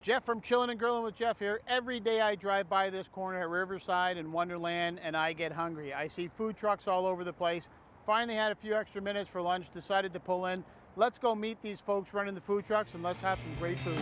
Jeff from Chillin and Grillin with Jeff here. Every day I drive by this corner at Riverside and Wonderland and I get hungry. I see food trucks all over the place. Finally had a few extra minutes for lunch, decided to pull in. Let's go meet these folks running the food trucks and let's have some great food.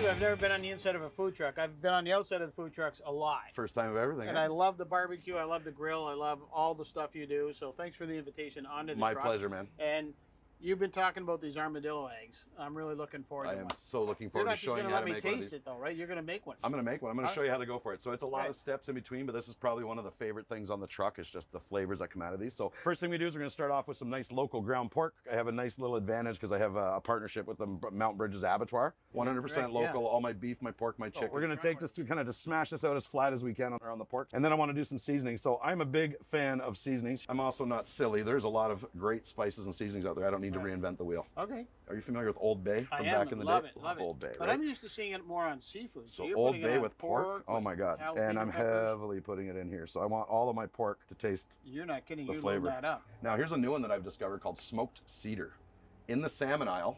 I've never been on the inside of a food truck. I've been on the outside of the food trucks a lot. First time of everything. And I love the barbecue. I love the grill. I love all the stuff you do. So thanks for the invitation onto the My truck. pleasure, man. And you've been talking about these armadillo eggs. I'm really looking forward to I them. am so looking forward to showing you how to make one of these. You're not just going to let me taste it though, right? You're going to make one. I'm going to make one. I'm going to show you how to go for it. So it's a lot of steps in between, but this is probably one of the favorite things on the truck. It's just the flavors that come out of these. So first thing we do is we're going to start off with some nice local ground pork. I have a nice little advantage because I have a partnership with the Mountain Bridges Abattoir. 100% local, all my beef, my pork, my chicken. We're going to take this to kind of just smash this out as flat as we can on the pork. And then I want to do some seasoning. So I'm a big fan of seasonings. I'm also not silly. There's a lot of great spices and seasonings out there. I don't need to reinvent the wheel. Okay. Are you familiar with Old Bay from back in the day? Love it. Old Bay, but I'm used to seeing it more on seafood. So Old Bay with pork. Oh my God. And I'm heavily putting it in here. So I want all of my pork to taste You're not kidding. the You flavor. load that up. Now here's a new one that I've discovered called smoked cedar. In the salmon aisle.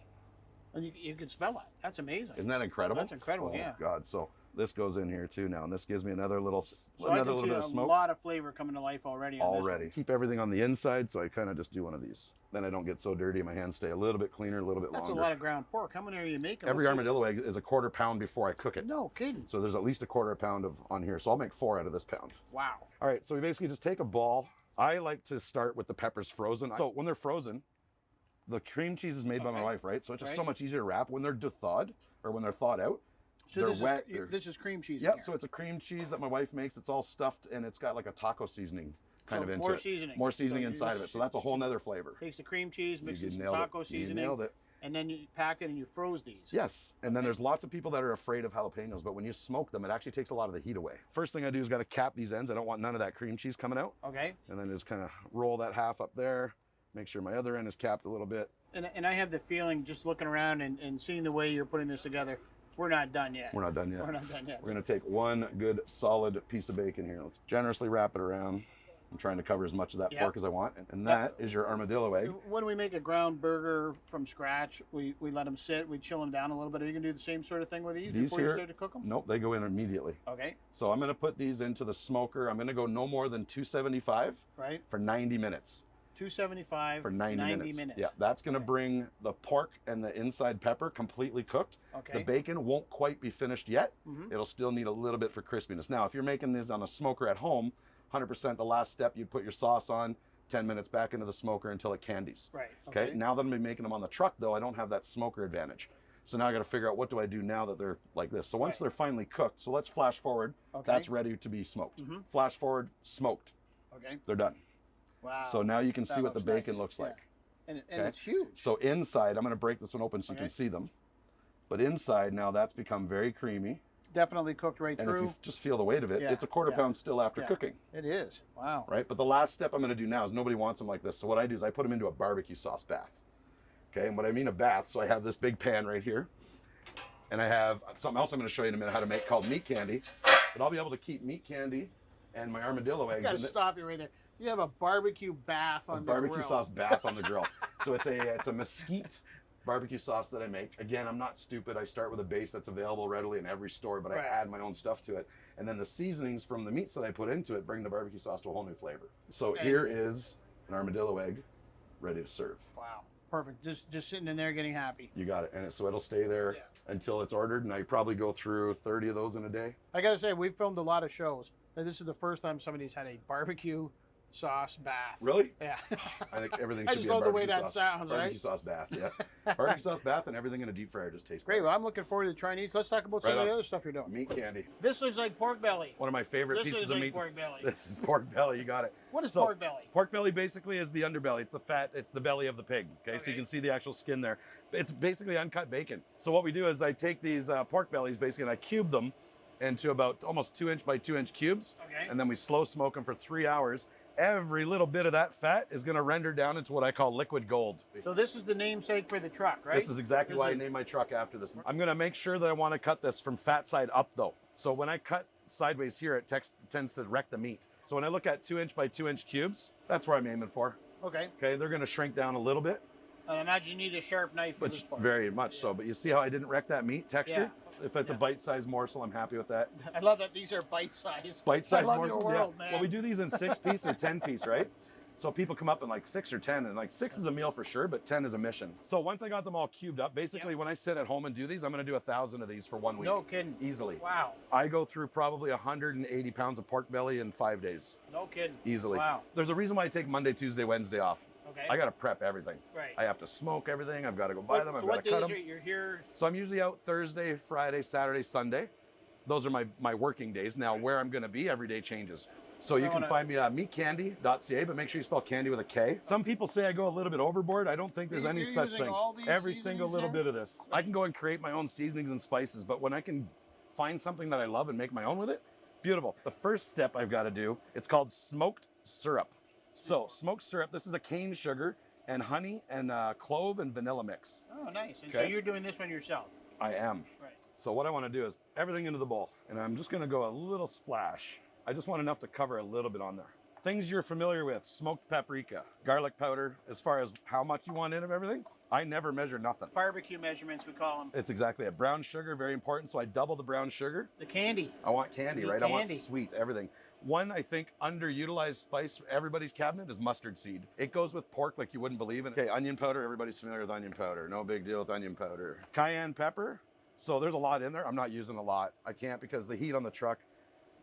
And you can smell it. That's amazing. Isn't that incredible? That's incredible, yeah. Oh God. So this goes in here too now, and this gives me another little, So I can little see bit of smoke. a lot of flavor coming to life already. On this one. Keep everything on the inside, so I kind of just do one of these. Then I don't get so dirty. My hands stay a little bit cleaner, a little bit longer. That's a lot of ground pork. How many are you making? Every armadillo egg is a quarter pound before I cook it. No kidding. So there's at least a quarter pound on here. So I'll make 4 out of this pound. Wow. All right, so we basically just take a ball. I like to start with the peppers frozen. So when they're frozen, the cream cheese is made by my wife, right? So it's just so much easier to wrap. When they're thawed, or when they're thawed out, so they're this wet. This is cream cheese. Yep, so it's a cream cheese that my wife makes. It's all stuffed, and it's got like a taco seasoning kind of into more it. Seasoning. More seasoning inside of it. So that's a whole nother flavor. Takes the cream cheese, mixes some nailed taco it. seasoning. You nailed it. And then you packed it and you froze these. Yes, and then there's lots of people that are afraid of jalapenos, but when you smoke them, it actually takes a lot of the heat away. First thing I do is got to cap these ends. I don't want none of that cream cheese coming out. Okay. And then just kind of roll that half up there. Make sure my other end is capped a little bit. And I have the feeling, just looking around and seeing the way you're putting this together, we're not done yet. We're not done yet. We're not done yet. We're going to take one good solid piece of bacon here. Let's generously wrap it around. I'm trying to cover as much of that pork as I want. And that is your armadillo egg. When we make a ground burger from scratch, we let them sit, we chill them down a little bit. Are you going to do the same sort of thing with these before you start to cook them? Nope, they go in immediately. Okay. So I'm going to put these into the smoker. I'm going to go no more than 275 for 90 minutes. 275 for 90 minutes. Yeah, that's going to bring the pork and the inside pepper completely cooked. Okay. The bacon won't quite be finished yet. It'll still need a little bit for crispiness. Now, if you're making this on a smoker at home, 100% the last step, you put your sauce on, 10 minutes back into the smoker until it candies. Right. Okay. Now that I'm making them on the truck, though, I don't have that smoker advantage. So now I got to figure out what do I do now that they're like this. So once they're finally cooked, so let's flash forward. That's ready to be smoked. Flash forward, smoked. Okay. They're done. Wow. So now you can see what the bacon looks like. And it's huge. So inside, I'm going to break this one open so you can see them. But inside, now that's become very creamy. Definitely cooked right through. And if you just feel the weight of it, it's a quarter pound still after cooking. It is. Wow. Right? But the last step I'm going to do now is nobody wants them like this. So what I do is I put them into a barbecue sauce bath. Okay? And what I mean a bath, so I have this big pan right here. And I have something else I'm going to show you in a minute how to make called Meat Kandy. But I'll be able to keep Meat Kandy and my armadillo eggs in this. I got to stop you right there. You have a barbecue bath on the grill. Barbecue sauce bath on the grill. So it's a mesquite barbecue sauce that I make. Again, I'm not stupid. I start with a base that's available readily in every store, but I add my own stuff to it. And then the seasonings from the meats that I put into it bring the barbecue sauce to a whole new flavor. So here is an armadillo egg ready to serve. Wow. Perfect. Just sitting in there getting happy. You got it. And so it'll stay there until it's ordered. And I probably go through 30 of those in a day. I got to say, we've filmed a lot of shows. And this is the first time somebody's had a barbecue sauce bath. Really? Yeah. I think everything I should just be a love the barbecue way that sauce. sounds, right? Barbecue sauce bath, yeah. Barbecue sauce bath and everything in a deep fryer just tastes great. Well, I'm looking forward to trying these. Let's talk about some of the other stuff you're doing. Meat Kandy. This looks like pork belly. One of my favorite pieces of meat. Pork belly. This is pork belly. You got it. What is pork belly? Pork belly basically is the underbelly. It's the fat. It's the belly of the pig. Okay, so you can see the actual skin there. It's basically uncut bacon. So what we do is I take these pork bellies basically and I cube them into about almost 2-inch by 2-inch cubes. Okay. And then we slow smoke them for 3 hours. every little bit of that fat is going to render down into what I call liquid gold. So this is the namesake for the truck, right? This is exactly why I named my truck after this. I'm going to make sure that I want to cut this from fat side up though. So when I cut sideways here, it tends to wreck the meat. So when I look at 2-inch by 2-inch cubes, that's what I'm aiming for. Okay. Okay, they're going to shrink down a little bit. I imagine you need a sharp knife for this part. Very much so. But you see how I didn't wreck that meat texture? Yeah. If it's a bite-sized morsel, I'm happy with that. I love that these are bite-sized. Bite-sized morsels, world, yeah. Man. Well, we do these in 6-piece or 10-piece, right? So people come up in like 6 or 10, and like 6 is a meal for sure, but 10 is a mission. So once I got them all cubed up, basically when I sit at home and do these, I'm going to do 1,000 of these for 1 week. No kidding. Easily. Wow. I go through probably 180 pounds of pork belly in 5 days. No kidding. Easily. Wow. There's a reason why I take Monday, Tuesday, Wednesday off. Okay. I got to prep everything. Right. I have to smoke everything. I've got to go buy them. I've got to cut them. So what days you're here? So I'm usually out Thursday, Friday, Saturday, Sunday. Those are my working days. Now where I'm going to be every day changes. So you can find me at meatkandy.ca, but make sure you spell candy with a K. Some people say I go a little bit overboard. I don't think there's any such thing. Every single little bit of this. I can go and create my own seasonings and spices, but when I can find something that I love and make my own with it, beautiful. The first step I've got to do, it's called smoked syrup. So smoked syrup, this is a cane sugar and honey and clove and vanilla mix. Oh, nice. And so you're doing this one yourself? I am. Right. So what I want to do is everything into the bowl, and I'm just going to go a little splash. I just want enough to cover a little bit on there. Things you're familiar with: smoked paprika, garlic powder. As far as how much you want in of everything, I never measure nothing. Barbecue measurements, we call them. It's exactly it. Brown sugar, very important. So I double the brown sugar. The candy. I want candy, right? Candy. I want sweet, everything. One, I think, underutilized spice for everybody's cabinet is mustard seed. It goes with pork like you wouldn't believe. Okay, onion powder. Everybody's familiar with onion powder. No big deal with onion powder. Cayenne pepper. So there's a lot in there. I'm not using a lot. I can't because the heat on the truck.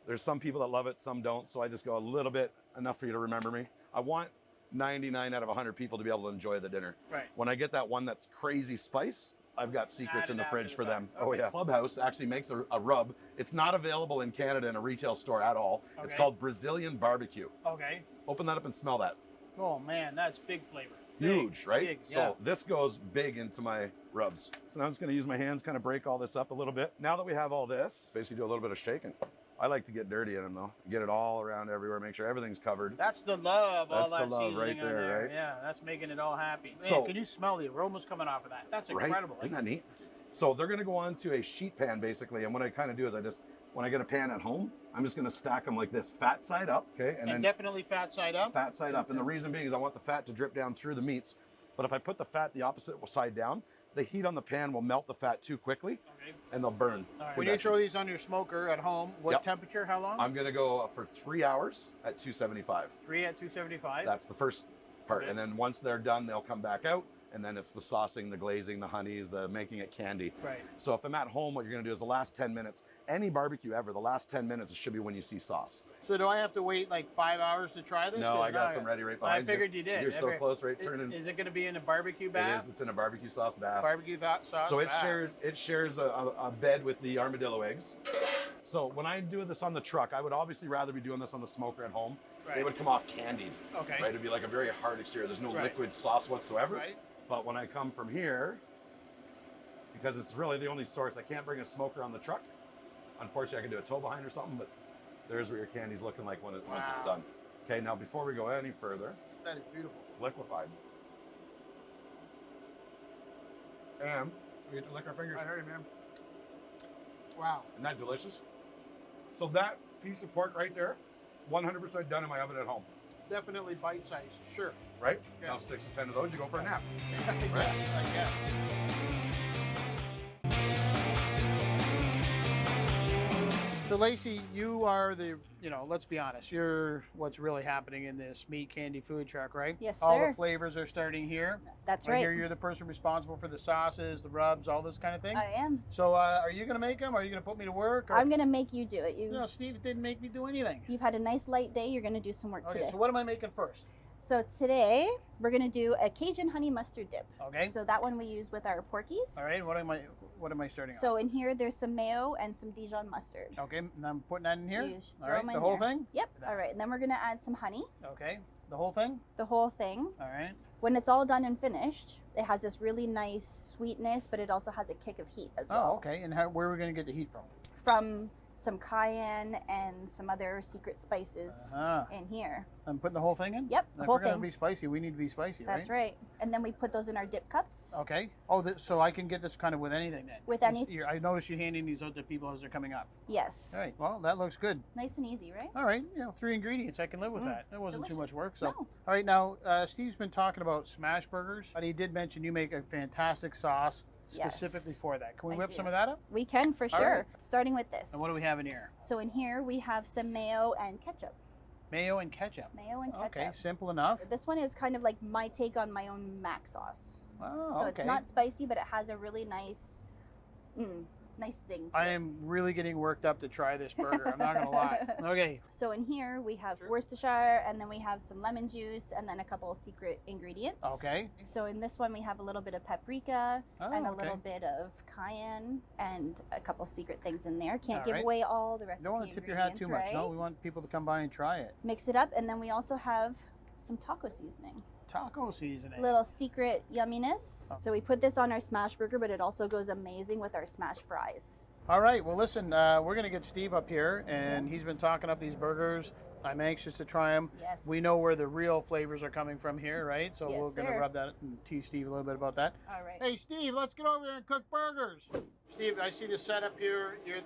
There's some people that love it, some don't. So I just go a little bit, enough for you to remember me. I want 99 out of 100 people to be able to enjoy the dinner. Right. When I get that one that's crazy spice, I've got secrets in the fridge for them. Okay. Oh yeah. Clubhouse actually makes a rub. It's not available in Canada in a retail store at all. Okay. It's called Brazilian barbecue. Okay. Open that up and smell that. Oh man, that's big flavor. Huge, big, right? Big, yeah. So this goes big into my rubs. So now I'm just gonna use my hands, kind of break all this up a little bit. Now that we have all this, basically do a little bit of shaking. I like to get dirty in them though. Get it all around everywhere, make sure everything's covered. That's the love, that's all that the love seasoning right there, right? Yeah, that's making it all happy. Man, So, can you smell the aromas coming off of that? That's incredible. Right? Isn't that neat? So they're gonna go onto a sheet pan basically, and what I kind of do is when I get a pan at home, I'm just gonna stack them like this, fat side up, okay? And then definitely fat side up? Fat side up, and the reason being is I want the fat to drip down through the meats, but if I put the fat the opposite side down, the heat on the pan will melt the fat too quickly, and they'll burn. Right. When you throw these on your smoker at home, what temperature, how long? I'm gonna go for 3 hours at 275. 3 at 275? That's the first part, and then once they're done, they'll come back out, and then it's the saucing, the glazing, the honeys, the making it candy. Right. So if I'm at home, what you're gonna do is the last 10 minutes, any barbecue ever, the last 10 minutes should be when you see sauce. So do I have to wait like 5 hours to try this? No, I got some ready right behind you. I figured you did. You're so close, right? Is it gonna be in a barbecue bath? It is, it's in a barbecue sauce bath. Barbecue sauce So it bath. shares a bed with the armadillo eggs. So when I do this on the truck, I would obviously rather be doing this on the smoker at home. Right. They would come off candied. Okay. Right, it'd be like a very hard exterior. There's no liquid sauce whatsoever. Right. But when I come from here, because it's really the only source, I can't bring a smoker on the truck. Unfortunately, I can do a tow behind or something, but there's what your candy's looking like once it's done. Okay, now before we go any further, that is beautiful. Liquefied. And we get to lick our fingers. I heard it, man. Wow. Isn't that delicious? So that piece of pork right there, 100% done in my oven at home. Definitely bite-sized, sure. Right? Yeah. Now 6 to 10 of those, you go for a nap. Right? I guess. So Lacey, you are let's be honest, you're what's really happening in this Meat Kandy food truck, right? Yes, All sir. the flavors are starting here. That's I right. hear you're the person responsible for the sauces, the rubs, all this kind of thing. I am. So are you going to make them? Are you going to put me to work? Or... I'm going to make you do it. No, Steve didn't make me do anything. You've had a nice light day. You're going to do some work Okay, today. so what am I making first? So today we're going to do a Cajun honey mustard dip. Okay. So that one we use with our porkies. All right. What am I starting on? So in here there's some mayo and some Dijon mustard. Okay, and I'm putting that in here. You just All throw right, them in the whole there. thing? Yep. All right, and then we're going to add some honey. Okay, the whole thing? The whole thing. All right. When it's all done and finished, it has this really nice sweetness, but it also has a kick of heat as well. Oh, okay. And where are we going to get the heat from? From some cayenne, and some other secret spices in here. I'm putting the whole thing in? Yep, the If whole we're gonna thing. be spicy, we need to be spicy, That's right. And then we put those in our dip cups. Okay. Oh, so I can get this kind of with anything then? With anything. I noticed you handing these out to people as they're coming up. Yes. All right. Well, that looks good. Nice and easy, right? All right. 3 ingredients. I can live with that. That wasn't too much Delicious. work. So, No. all right. Now, Steve's been talking about smash burgers, but he did mention you make a fantastic sauce specifically Yes, for that. Can we I whip do. some of that up? We can for All sure. right. Starting with this. And what do we have in here? So in here we have some mayo and ketchup. Mayo and ketchup. Mayo and ketchup. Okay. Simple enough. This one is kind of like my take on my own mac sauce. Oh, So okay. it's not spicy, but it has a really nice, nice zing to I it. am really getting worked up to try this burger. I'm not gonna lie. Okay. So in here we have Worcestershire, and then we have some lemon juice, and then a couple of secret ingredients. Okay. So in this one we have a little bit of paprika and a okay. little bit of cayenne and a couple secret things in there. Can't All give right. away all the recipe Don't want to tip your hat too much. right? No, we want people to come by and try it. Mix it up, and then we also have some taco seasoning. Taco seasoning. Little secret yumminess. So we put this on our smash burger, but it also goes amazing with our smash fries. All right. Well, listen, we're going to get Steve up here, and he's been talking up these burgers. I'm anxious to try them. Yes. We know where the real flavors are coming from here, right? So Yes, we're going to sir. rub that and tease Steve a little bit about that. All right. Hey, Steve, let's get over here and cook burgers. Steve, I see the setup here. You're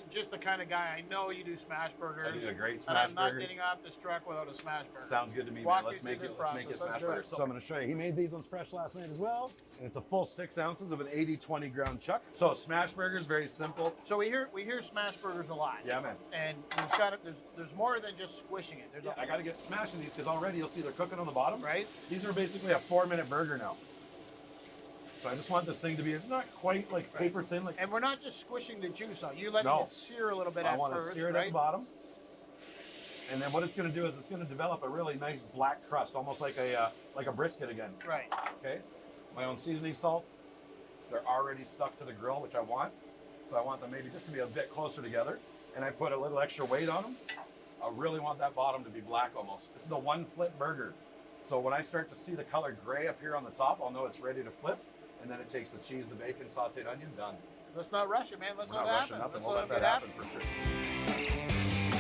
just the kind of guy. I know you do smash burgers. I do a great And smash I'm not burger. getting off this truck without a smash burger. Sounds good to me, Walk man. me through this Let's make it process. smash Let's do burger. it. So I'm going to show you. He made these ones fresh last night as well, and it's a full 6 ounces of an 80-20 ground chuck. So smash burger is very simple. So we hear smash burgers a lot. Yeah, man. And there's more than just squishing it. There's I got to get smashing these because already you'll see they're cooking on the bottom. right. These are basically a 4-minute burger now. So I just want this thing to be not quite like paper thin, like And we're not just squishing the juice out. You're letting No. it sear a little bit I at want to first, sear it right? at the bottom. And then what it's going to do is it's going to develop a really nice black crust, almost like a brisket again. Right. Okay. My own seasoning salt. They're already stuck to the grill, which I want. So I want them maybe just to be a bit closer together. And I put a little extra weight on them. I really want that bottom to be black almost. This is a 1-flip burger. So when I start to see the color gray up here on the top, I'll know it's ready to flip. And then it takes the cheese, the bacon, sauteed onion, done. Let's not rush it, man. Let's We're let not it rushing happen. nothing. Let's We'll let let it that happen. happen for sure.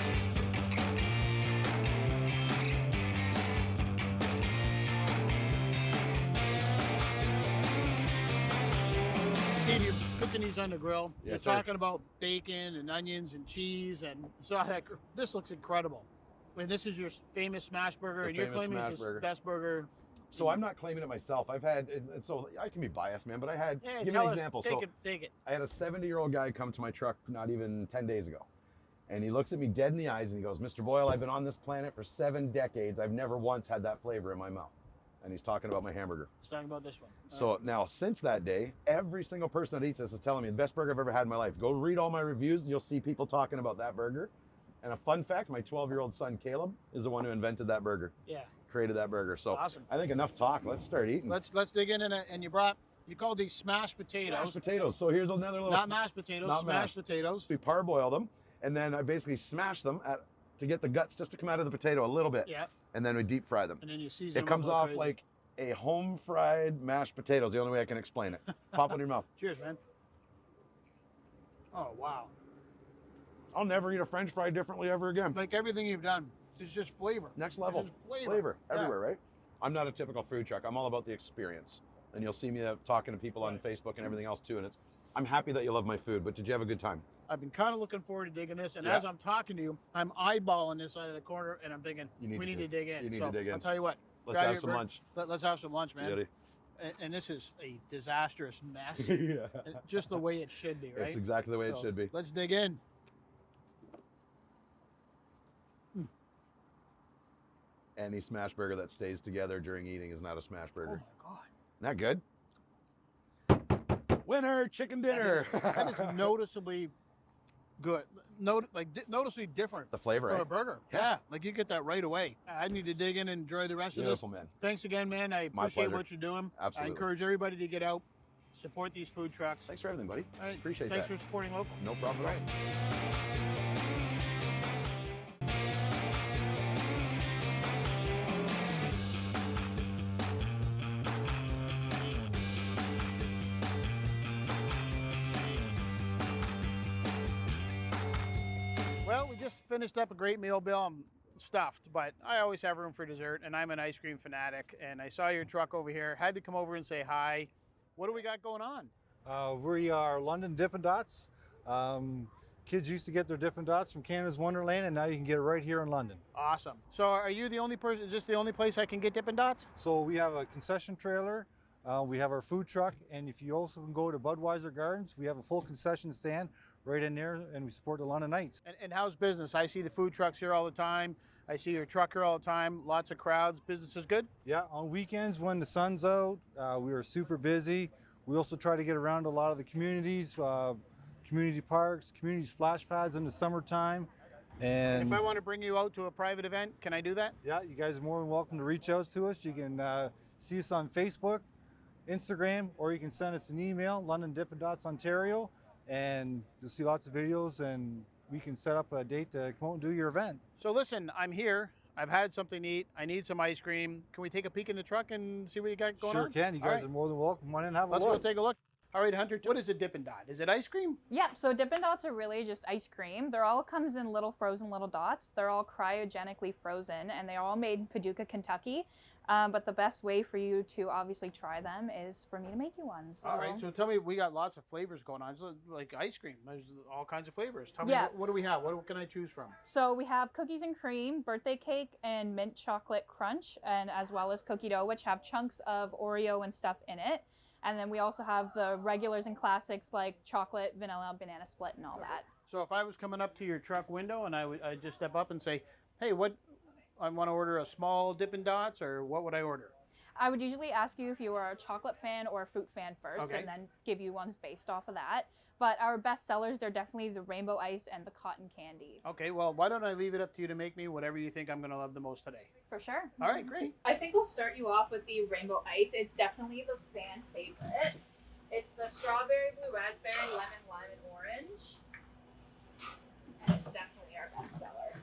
Steve, you're cooking these on the grill. Yes, You're sir. talking about bacon and onions and cheese, and so this looks incredible. And this is your famous smash burger, The and you're famous claiming smash it's the burger. best burger. So I'm not claiming it myself. I've had, and so I can be biased, man, but I had, Yeah, give me tell an us. example. Take So it. I had a 70-year-old guy come to my truck not even 10 days ago. And he looks at me dead in the eyes and he goes, Mr. Boyle, I've been on this planet for 7 decades. I've never once had that flavor in my mouth. And he's talking about my hamburger. Let's talk about this one. So now, since that day, every single person that eats this is telling me the best burger I've ever had in my life. Go read all my reviews and you'll see people talking about that burger. And a fun fact, my 12-year-old son, Caleb, is the one who invented that burger, Yeah. created that burger. So Awesome. I think enough talk. Let's start eating. Let's dig in, and you called these smashed potatoes. Smashed potatoes. So here's another little. Not mashed potatoes, Not smashed mashed. potatoes. We parboil them, and then I basically smash them to get the guts just to come out of the potato a little bit. Yeah. And then we deep fry them. And then you season It them comes up off crazy. like a home fried mashed potatoes. The only way I can explain it. Pop it in your mouth. Cheers, man. Oh, wow. I'll never eat a French fry differently ever again. Like everything you've done, it's just flavor. Next level. It's just flavor. Yeah. everywhere, right? I'm not a typical food truck. I'm all about the experience. And you'll see me talking to people on Facebook and everything else too. And I'm happy that you love my food, but did you have a good time? I've been kind of looking forward to digging this, and Yeah. as I'm talking to you, I'm eyeballing this side of the corner, and I'm thinking, we need to dig in. You need So to dig in. I'll tell you what. Let's grab have your some lunch. Let's have some lunch, man. Ready? And this is a disastrous mess. Yeah. Just the way it should be, right? It's exactly the way it So, should be. Let's dig in. Any smash burger that stays together during eating is not a smash Oh burger. my God. Isn't that good? Winner, chicken dinner. That is noticeably good. Noticeably different The flavor, for eh? a burger. Yes. Yeah, like you get that right away. I need to dig in and enjoy the rest Beautiful, of this. man. Thanks again, man. I My appreciate pleasure. what you're doing. Absolutely. I encourage everybody to get out, support these food trucks. Thanks for everything, buddy. All right, Appreciate Thanks that. for supporting local. No problem at all. Right. just finished up a great meal, Bill. I'm stuffed, but I always have room for dessert, and I'm an ice cream fanatic. And I saw your truck over here. Had to come over and say hi. What do we got going on? We are London Dippin Dots. Kids used to get their Dippin Dots from Canada's Wonderland, and now you can get it right here in London. Awesome. So are you the only person, is this the only place I can get Dippin Dots? So we have a concession trailer, we have our food truck, and if you also can go to Budweiser Gardens, we have a full concession stand right in there, and we support the London Knights. And how's business? I see the food trucks here all the time. I see your truck here all the time. Lots of crowds. Business is good? Yeah, on weekends when the sun's out, we are super busy. We also try to get around to a lot of the communities, community parks, community splash pads in the summertime. And if I want to bring you out to a private event, can I do that? Yeah, you guys are more than welcome to reach out to us. You can see us on Facebook, Instagram, or you can send us an email, London Dippin Dots Ontario, and you'll see lots of videos, and we can set up a date to come out and do your event. So listen, I'm here. I've had something to eat. I need some ice cream. Can we take a peek in the truck and see what you got going on? Sure can. You guys are more than welcome. Come on in and have a look. Let's go take a look. All right, Hunter, what is a Dippin Dot? Is it ice cream? Yeah, so Dippin' Dots are really just ice cream. They're all comes in little frozen little dots. They're all cryogenically frozen, and they're all made in Paducah, Kentucky. But the best way for you to obviously try them is for me to make you one. So. All right, so tell me, we got lots of flavors going on. It's like ice cream. There's all kinds of flavors. Tell me, what do we have? What can I choose from? So we have cookies and cream, birthday cake, and mint chocolate crunch, and as well as cookie dough, which have chunks of Oreo and stuff in it. And then we also have the regulars and classics like chocolate, vanilla, banana split, and all that. So if I was coming up to your truck window and I'd just step up and say, hey, I want to order a small Dippin' Dots, or what would I order? I would usually ask you if you were a chocolate fan or a fruit fan first, and then give you ones based off of that. But our best sellers, they're definitely the rainbow ice and the cotton candy. Okay, well, why don't I leave it up to you to make me whatever you think I'm going to love the most today. For sure. All right, great. I think we'll start you off with the rainbow ice. It's definitely the fan favorite. It's the strawberry, blue raspberry, lemon, lime, and orange. And it's definitely our best seller.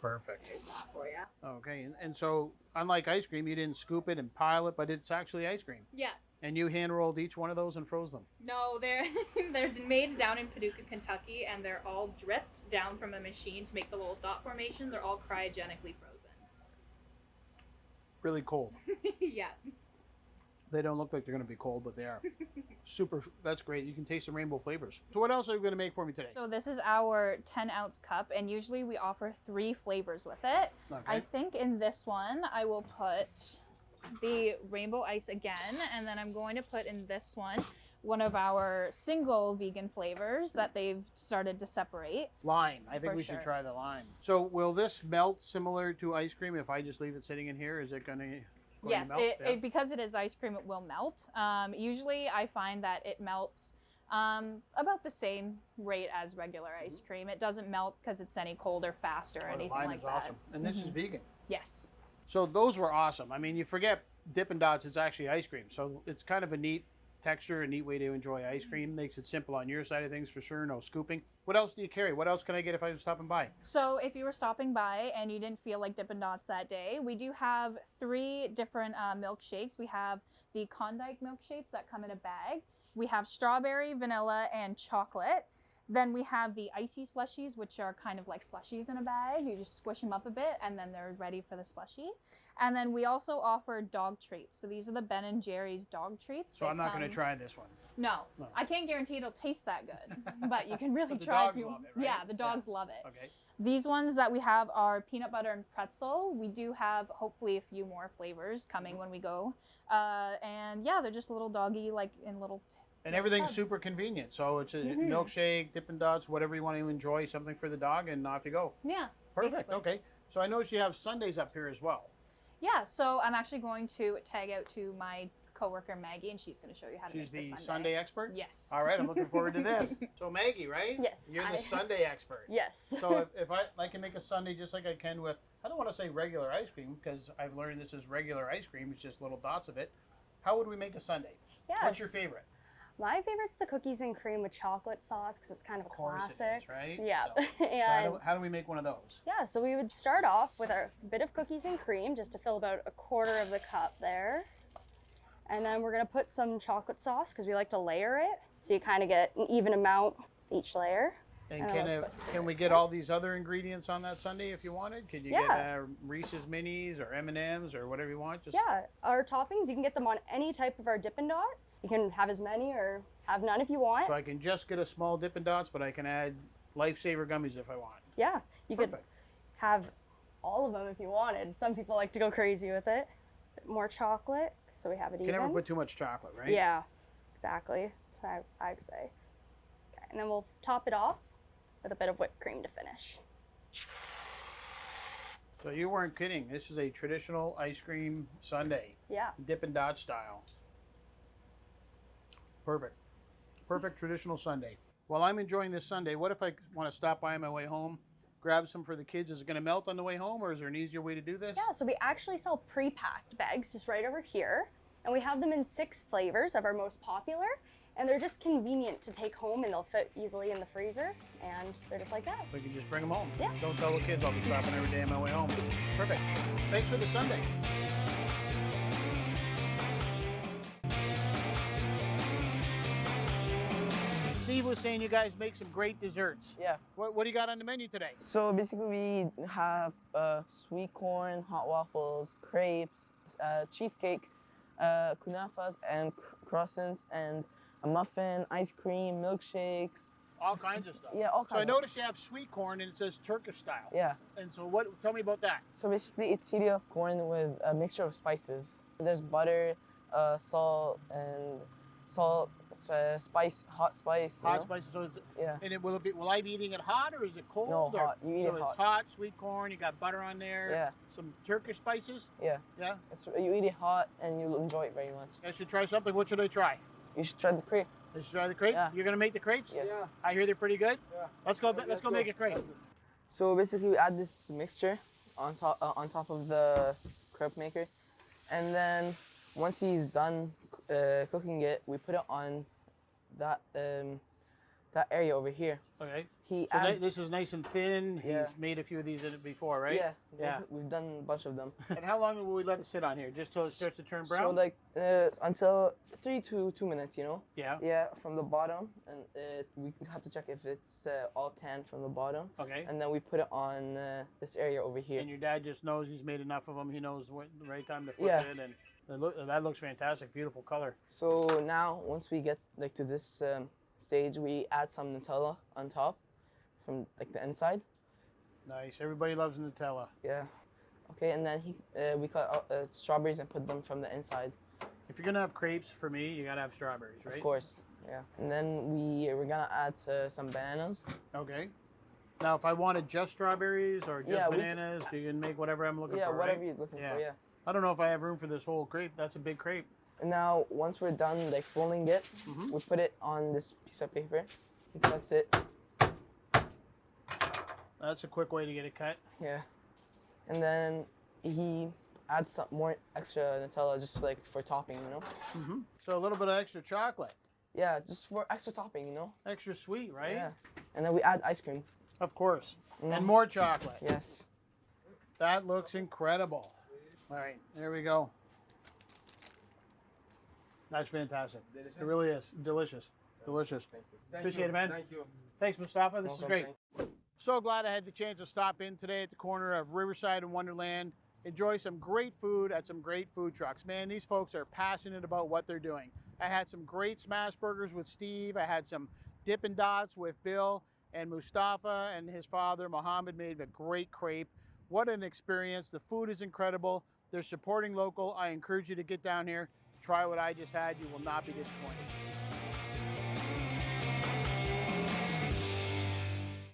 Perfect. There's that for you. Okay, and so unlike ice cream, you didn't scoop it and pile it, but it's actually ice cream. Yeah. And you hand rolled each one of those and froze them. No, they're made down in Paducah, Kentucky, and they're all dripped down from a machine to make the little dot formation. They're all cryogenically frozen. Really cold. Yeah. They don't look like they're going to be cold, but they are. Super. That's great. You can taste the rainbow flavors. So what else are you going to make for me today? So this is our 10-ounce cup, and usually we offer 3 flavors with it. Okay. I think in this one, I will put the rainbow ice again, and then I'm going to put in this one of our single vegan flavors that they've started to separate. Lime. I think For we sure. should try the lime. So will this melt similar to ice cream if I just leave it sitting in here? Is it going to... Yes, because it is ice cream, it will melt. Usually I find that it melts about the same rate as regular ice cream. It doesn't melt because it's any colder, faster, or anything lime like is that. awesome. And this is vegan. Yes. So those were awesome. I mean, you forget Dippin' Dots is actually ice cream. So it's kind of a neat texture, a neat way to enjoy ice cream. Makes it simple on your side of things for sure, no scooping. What else do you carry? What else can I get if I was stopping by? So if you were stopping by and you didn't feel like Dippin' Dots that day, we do have 3 different milkshakes. We have the Klondike milkshakes that come in a bag. We have strawberry, vanilla, and chocolate. Then we have the icy slushies, which are kind of like slushies in a bag. You just squish them up a bit and then they're ready for the slushie. And then we also offer dog treats. So these are the Ben & Jerry's dog treats. So I'm not going to try this one. No, I can't guarantee it'll taste that good, but you can really But the try. dogs love it, right? Yeah, the dogs love it. Okay. These ones that we have are peanut butter and pretzel. We do have hopefully a few more flavors coming when we go. And yeah, they're just little doggy, like in little And everything's tubs. super convenient. So it's a milkshake, Dippin' Dots, whatever you want to enjoy, something for the dog, and off you go. Yeah. Perfect. basically. Okay. So I noticed you have Sundays up here as well. Yeah, so I'm actually going to tag out to my coworker Maggie, and she's going to show you how to She's make the the Sunday expert? Yes. All right, I'm looking forward to this. So Maggie, right? Yes, You're I- the Sunday expert. Yes. So if I can make a sundae just like I can with, I don't want to say regular ice cream because I've learned this is regular ice cream. It's just little dots of it. How would we make a sundae? Yes. What's your favorite? My favorite's the cookies and cream with chocolate sauce because it's kind of a Of course classic. it is, right? Yeah. So, so And how do we make one of those? yeah, so we would start off with a bit of cookies and cream just to fill about a quarter of the cup there. And then we're going to put some chocolate sauce because we like to layer it. So you kind of get an even amount each layer. And And can, I'll it, put can we this get in. all these other ingredients on that sundae if you wanted? Could you get Reese's Minis or M&Ms or whatever you want? Just Yeah, our toppings, you can get them on any type of our Dippin' Dots. You can have as many or have none if you want. So I can just get a small Dippin' Dots, but I can add Lifesaver gummies if I want. Yeah, you could Perfect. have all of them if you wanted. Some people like to go crazy with it. Bit more chocolate, so we have it You even. can never put too much chocolate, right? Yeah, exactly. That's what I'd say. Okay, and then we'll top it off with a bit of whipped cream to finish. So you weren't kidding. This is a traditional ice cream sundae, Yeah. Dippin' Dots style. Perfect. Perfect traditional sundae. While I'm enjoying this sundae, what if I want to stop by on my way home, grab some for the kids? Is it going to melt on the way home, or is there an easier way to do this? Yeah, so we actually sell pre-packed bags just right over here. And we have them in 6 flavors of our most popular. And they're just convenient to take home and they'll fit easily in the freezer. And they're just like that. We can just bring them home. Yeah. Don't tell the kids I'll be stopping every day on my way home. Perfect. Thanks for the sundae. Steve was saying you guys make some great desserts. Yeah. What do you got on the menu today? So basically, we have sweet corn, hot waffles, crepes, cheesecake, kunafas, and croissants, and a muffin, ice cream, milkshakes. All kinds of stuff. Yeah, all So I kinds. noticed you have sweet corn and it says Turkish style. Yeah. And so tell me about that. So basically, it's heated up corn with a mixture of spices. There's butter, salt, spice, hot spice. you Hot know? spices. So it's, Yeah. and will I be eating it hot or is it cold? No, or- hot. You eat so it it's hot. hot, sweet corn, you got butter on there. Yeah. Some Turkish spices. Yeah. Yeah. You eat it hot, and you'll enjoy it very much. I should try something. What should I try? You should try the crepe. I should try the crepe? Yeah. You're gonna make the crepes? Yeah. I hear they're pretty good. Yeah. Let's go make a crepe. So basically, we add this mixture on top of the crepe maker, and then once he's done cooking it, we put it on that area over here. Okay. He So adds. this is nice and thin. Yeah. He's made a few of these in it before, right? Yeah. Yeah. We've done a bunch of them. And how long will we let it sit on here? Just till it starts to turn brown? So like until 3 to 2 minutes, you know. Yeah. Yeah, from the bottom, and we have to check if it's all tan from the bottom, Okay. and then we put it on this area over here. And your dad just knows he's made enough of them. He knows what the right time to flip Yeah. it, and that looks fantastic. Beautiful color. So now, once we get like to this stage, we add some Nutella on top, from like the inside. Nice. Everybody loves Nutella. Yeah. Okay, and then we cut out strawberries and put them from the inside. If you're gonna have crepes for me, you gotta have strawberries, right? Of course. Yeah. And then we're gonna add some bananas. Okay. Now, if I wanted just strawberries or just Yeah, bananas, you can make whatever I'm looking Yeah, for, whatever right? you're looking Yeah. for. Yeah. I don't know if I have room for this whole crepe. That's a big crepe. And now, once we're done like rolling it, we put it on this piece of paper. He cuts it. That's a quick way to get it cut. Yeah. And then he adds some more extra Nutella just like for topping, you know? So a little bit of extra chocolate. Yeah, just for extra topping, you know? Extra sweet, right? Yeah. And then we add ice cream. Of course. Mhm. And more chocolate. Yes. That looks incredible. All right, there we go. That's fantastic. Delicious? It really is. Delicious. Delicious. Thank Appreciate you. it, man. Thank you. Thanks, Mustafa. This is Welcome. great. Thank So glad I had the chance to stop in today at the corner of Riverside and Wonderland. Enjoy some great food at some great food trucks. Man, these folks are passionate about what they're doing. I had some great smash burgers with Steve. I had some Dippin' Dots with Bill, and Mustafa and his father, Mohammed, made a great crepe. What an experience. The food is incredible. They're supporting local. I encourage you to get down here, try what I just had. You will not be disappointed.